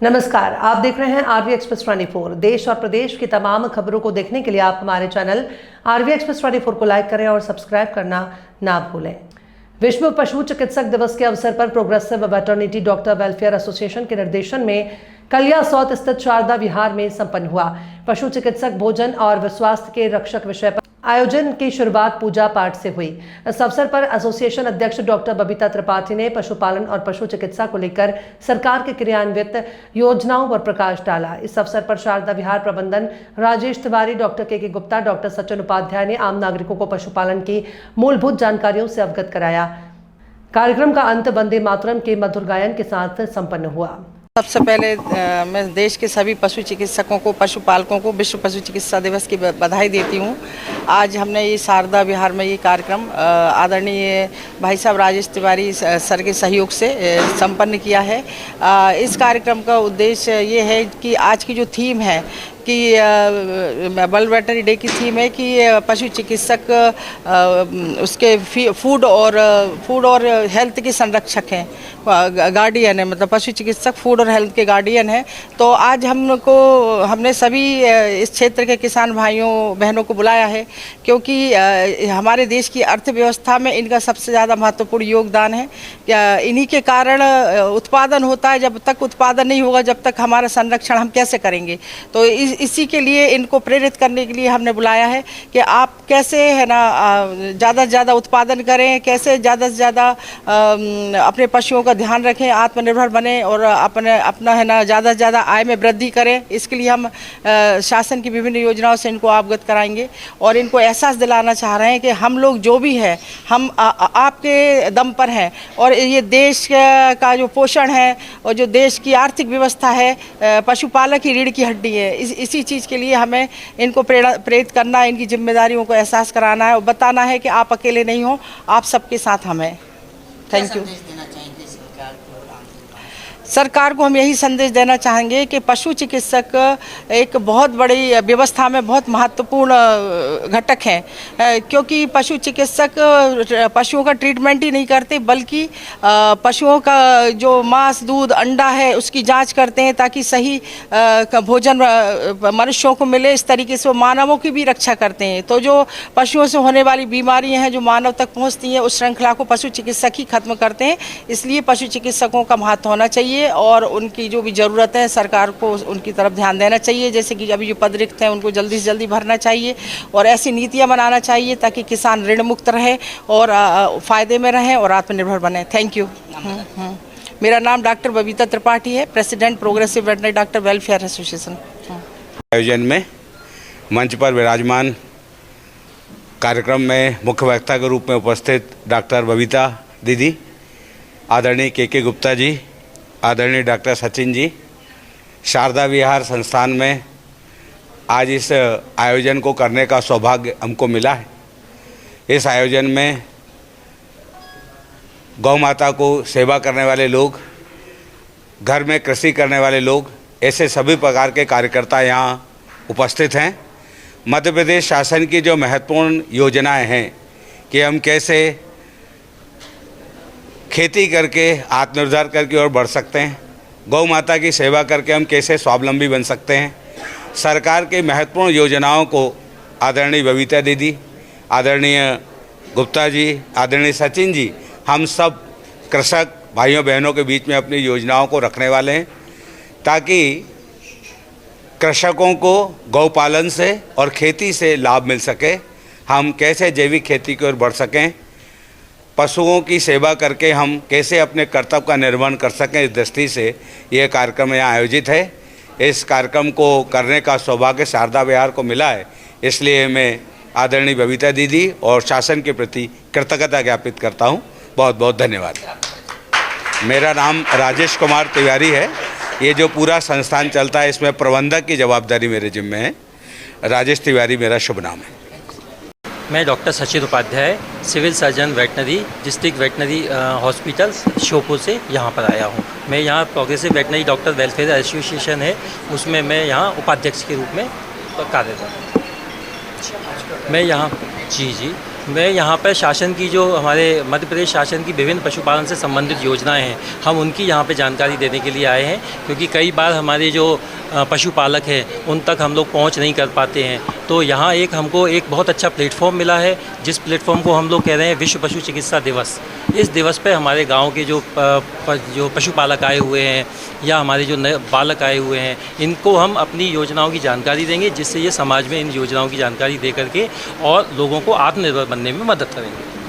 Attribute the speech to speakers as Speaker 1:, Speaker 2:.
Speaker 1: नमस्कार, आप देख रहे हैं आरवी एक्सप्रेस 24। देश और प्रदेश की तमाम खबरों को देखने के लिए आप हमारे चैनल आरवी एक्सप्रेस 24 को लाइक करें और सब्सक्राइब करना ना भूलें। विश्व पशु चिकित्सक दिवस के अवसर पर progressive veterinary doctor welfare association के निर्देशन में कलिया सौत स्थित शारदा विहार में संपन्न हुआ। पशु चिकित्सक भोजन और स्वास्थ्य के रक्षक विषय पर आयोजन की शुरुआत पूजा पाठ से हुई। इस अवसर पर एसोसिएशन अध्यक्ष डॉक्टर बबीता त्रिपाठी ने पशुपालन और पशु चिकित्सा को लेकर सरकार के क्रियान्वित योजनाओं पर प्रकाश डाला। इस अवसर पर शारदा विहार प्रबंधन राजेश तिवारी, डॉक्टर के गुप्ता, डॉक्टर सचिन उपाध्याय ने आम नागरिकों को पशुपालन की मूलभूत जानकारियों से अवगत कराया। कार्यक्रम का अंत वंदे मातरम के मधुर गायन के साथ संपन्न हुआ।
Speaker 2: सबसे पहले मैं देश के सभी पशु चिकित्सकों को, पशुपालकों को विश्व पशु चिकित्सा दिवस की बधाई देती हूँ। आज हमने ये शारदा विहार में ये कार्यक्रम आदरणीय भाई साहब राजेश तिवारी सर के सहयोग से संपन्न किया है। इस कार्यक्रम का उद्देश्य ये है कि आज की जो थीम है कि वर्ल्ड वेटरनरी डे की थीम है कि पशु चिकित्सक उसके फूड और हेल्थ के संरक्षक हैं, गार्डियन है, मतलब पशु चिकित्सक फूड और हेल्थ के गार्डियन हैं। तो आज हमने सभी इस क्षेत्र के किसान भाइयों बहनों को बुलाया है क्योंकि हमारे देश की अर्थव्यवस्था में इनका सबसे ज़्यादा महत्वपूर्ण योगदान है। इन्हीं के कारण उत्पादन होता है। जब तक उत्पादन नहीं होगा, जब तक हमारा संरक्षण हम कैसे करेंगे? तो इसी के लिए इनको प्रेरित करने के लिए हमने बुलाया है कि आप कैसे है ना ज़्यादा से ज़्यादा उत्पादन करें, कैसे ज़्यादा से ज़्यादा अपने पशुओं का ध्यान रखें, आत्मनिर्भर बने और अपना है ना ज़्यादा से ज़्यादा आय में वृद्धि करें। इसके लिए हम शासन की विभिन्न योजनाओं से इनको अवगत कराएंगे और इनको एहसास दिलाना चाह रहे हैं कि हम लोग जो भी है हम आपके दम पर हैं और ये देश का जो पोषण है और जो देश की आर्थिक व्यवस्था है, पशुपालक ही रीढ़ की हड्डी है। इसी चीज़ के लिए हमें इनको प्रेरित करना है, इनकी जिम्मेदारियों को एहसास कराना है और बताना है कि आप अकेले नहीं हो, आप सबके साथ हम हैं। Thank you. सरकार को हम यही संदेश देना चाहेंगे कि पशु चिकित्सक एक बहुत बड़ी व्यवस्था में बहुत महत्वपूर्ण घटक हैं, क्योंकि पशु चिकित्सक पशुओं का ट्रीटमेंट ही नहीं करते बल्कि पशुओं का जो मांस, दूध, अंडा है उसकी जांच करते हैं ताकि सही भोजन मनुष्यों को मिले। इस तरीके से वो मानवों की भी रक्षा करते हैं। तो जो पशुओं से होने वाली बीमारियाँ हैं जो मानव तक पहुँचती हैं, उस श्रृंखला को पशु चिकित्सक ही खत्म करते हैं। इसलिए पशु चिकित्सकों का महत्व होना चाहिए और उनकी जो भी ज़रूरत है सरकार को उनकी तरफ ध्यान देना चाहिए। जैसे कि अभी जो पद रिक्त हैं उनको जल्दी से जल्दी भरना चाहिए और ऐसी नीतियां बनाना चाहिए ताकि किसान ऋण मुक्त रहे और फ़ायदे में रहें और आत्मनिर्भर बने। Thank you. मेरा नाम डॉक्टर बबीता त्रिपाठी है, president progressive veterinary doctor welfare association.
Speaker 3: आयोजन में मंच पर विराजमान कार्यक्रम में मुख्य वक्ता के रूप में उपस्थित डॉक्टर बबीता दीदी, आदरणीय के गुप्ता जी, आदरणीय डॉक्टर सचिन जी, शारदा विहार संस्थान में आज इस आयोजन को करने का सौभाग्य हमको मिला है। इस आयोजन में गौ माता को सेवा करने वाले लोग, घर में कृषि करने वाले लोग, ऐसे सभी प्रकार के कार्यकर्ता यहाँ उपस्थित हैं। मध्य प्रदेश शासन की जो महत्वपूर्ण योजनाएं हैं कि हम कैसे खेती करके आत्मनिर्भर करके और बढ़ सकते हैं, गौ माता की सेवा करके हम कैसे स्वावलंबी बन सकते हैं, सरकार की महत्वपूर्ण योजनाओं को आदरणीय बबीता दीदी, आदरणीय गुप्ता जी, आदरणीय सचिन जी, हम सब कृषक भाइयों बहनों के बीच में अपनी योजनाओं को रखने वाले हैं ताकि कृषकों को गौपालन से और खेती से लाभ मिल सके, हम कैसे जैविक खेती की ओर बढ़ सकें, पशुओं की सेवा करके हम कैसे अपने कर्तव्य का निर्वहन कर सकें। इस दृष्टि से यह कार्यक्रम यहाँ आयोजित है। इस कार्यक्रम को करने का सौभाग्य शारदा विहार को मिला है, इसलिए मैं आदरणीय बबीता दीदी और शासन के प्रति कृतज्ञता ज्ञापित करता हूँ। बहुत बहुत धन्यवाद। मेरा नाम राजेश कुमार तिवारी है। ये जो पूरा संस्थान चलता है इसमें प्रबंधक की जवाबदारी मेरे जिम्मे है। राजेश तिवारी मेरा शुभ नाम है।
Speaker 4: मैं doctor Sachin Upadhyay, civil surgeon veterinary, district veterinary hospital Sheopur से यहाँ पर आया हूँ। मैं यहाँ progressive veterinary doctor welfare association है, उसमें मैं यहाँ उपाध्यक्ष के रूप में कार्यरत हूँ। मैं यहाँ मैं यहाँ पर शासन की जो हमारे मध्य प्रदेश शासन की विभिन्न पशुपालन से संबंधित योजनाएं हैं, हम उनकी यहाँ पे जानकारी देने के लिए आए हैं, क्योंकि कई बार हमारे जो पशुपालक हैं उन तक हम लोग पहुँच नहीं कर पाते हैं। तो यहाँ हमको एक बहुत अच्छा प्लेटफॉर्म मिला है, जिस प्लेटफॉर्म को हम लोग कह रहे हैं विश्व पशु चिकित्सा दिवस। इस दिवस पे हमारे गांव के जो पशुपालक आए हुए हैं या हमारे जो नए बालक आए हुए हैं, इनको हम अपनी योजनाओं की जानकारी देंगे, जिससे ये समाज में इन योजनाओं की जानकारी दे करके और लोगों को आत्मनिर्भर बनने में मदद करेंगे।